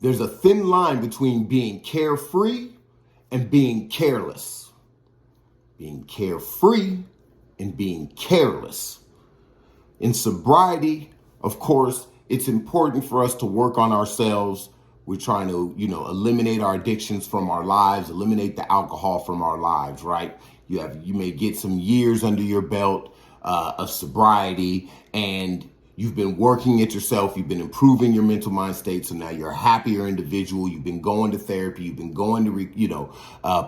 There's a thin line between being carefree and being careless. Being carefree and being careless. In sobriety, of course, it's important for us to work on ourselves. We're trying to, eliminate our addictions from our lives, eliminate the alcohol from our lives, right? You may get some years under your belt of sobriety, and you've been working at yourself. You've been improving your mental mind state. So now you're a happier individual. You've been going to therapy. You've been going to,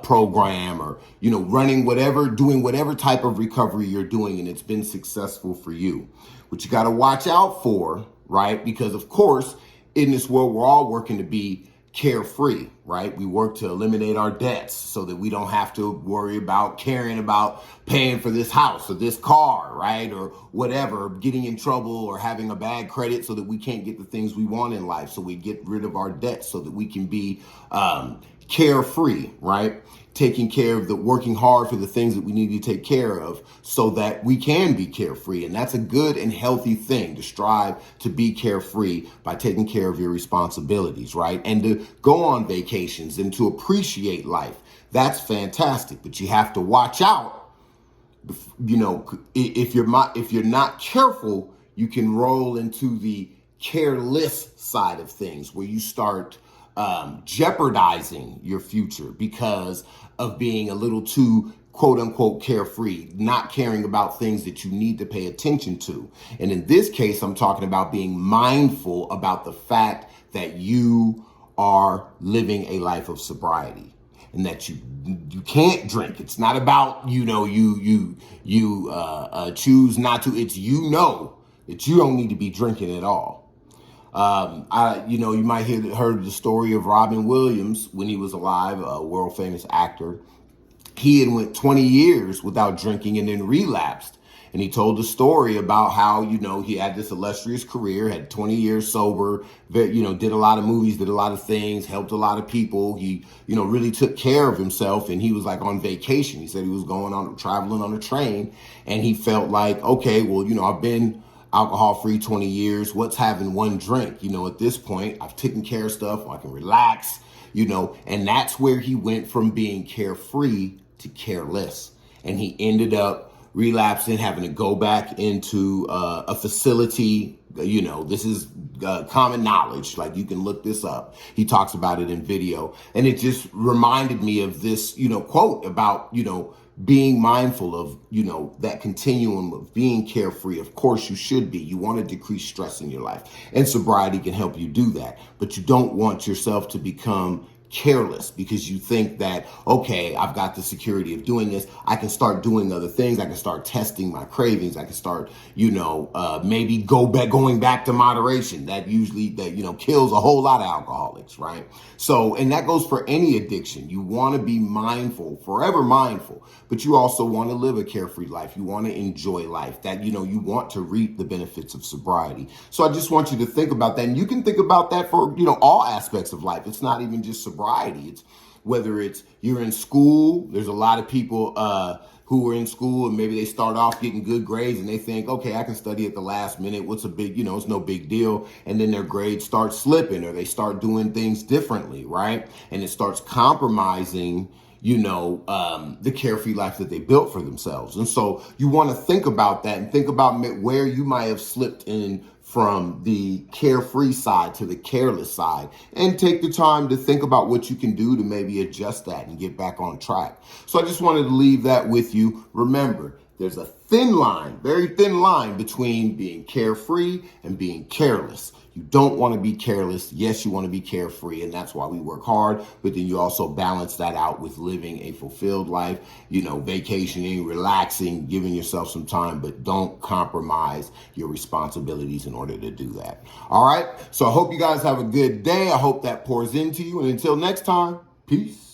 program or, doing whatever type of recovery you're doing. And it's been successful for you. What you got to watch out for, right? Because of course, in this world, we're all working to be carefree, right? We work to eliminate our debts so that we don't have to worry about caring about paying for this house or this car, right? Or whatever, getting in trouble or having a bad credit so that we can't get the things we want in life. So we get rid of our debts so that we can be carefree, right? Taking care of working hard for the things that we need to take care of so that we can be carefree. And that's a good and healthy thing, to strive to be carefree by taking care of your responsibilities, right? And to go on vacations and to appreciate life. That's fantastic, but you have to watch out. If you're not careful, you can roll into the careless side of things, where you start jeopardizing your future because of being a little too quote unquote carefree, not caring about things that you need to pay attention to. And in this case, I'm talking about being mindful about the fact that you are living a life of sobriety and that you can't drink. It's not about, you choose not to. It's, that you don't need to be drinking at all. You might heard the story of Robin Williams when he was alive, a world famous actor. He had went 20 years without drinking and then relapsed. And he told the story about how, he had this illustrious career, had 20 years sober, did a lot of movies, did a lot of things, helped a lot of people. He, really took care of himself, and he was like on vacation. He said he was traveling on a train, and he felt like, okay, well, I've been alcohol-free 20 years. What's having one drink? At this point, I've taken care of stuff. I can relax, and that's where he went from being carefree to careless. And he ended up relapsing, having to go back into a facility. This is common knowledge. Like, you can look this up. He talks about it in video. And it just reminded me of this, quote about, being mindful of, that continuum of being carefree. Of course, you should be. You want to decrease stress in your life, and sobriety can help you do that. But you don't want yourself to become careless because you think that, okay, I've got the security of doing this. I can start doing other things. I can start testing my cravings. I can start, maybe going back to moderation. That kills a whole lot of alcoholics, right? So, and that goes for any addiction. You want to be mindful, forever mindful, but you also want to live a carefree life. You want to enjoy life, that, you want to reap the benefits of sobriety. So I just want you to think about that. And you can think about that for, all aspects of life. It's not even just sobriety. It's whether it's you're in school. There's a lot of people who are in school and maybe they start off getting good grades and they think, okay, I can study at the last minute. What's a big, it's no big deal. And then their grades start slipping, or they start doing things differently, right? And it starts compromising, the carefree life that they built for themselves. And so you want to think about that and think about where you might have slipped in from the carefree side to the careless side, and take the time to think about what you can do to maybe adjust that and get back on track. So I just wanted to leave that with you. Remember, there's a thin line, very thin line between being carefree and being careless. You don't want to be careless. Yes, you want to be carefree, and that's why we work hard. But then you also balance that out with living a fulfilled life, vacationing, relaxing, giving yourself some time, but don't compromise your responsibilities in order to do that. All right. So I hope you guys have a good day. I hope that pours into you. And until next time, peace.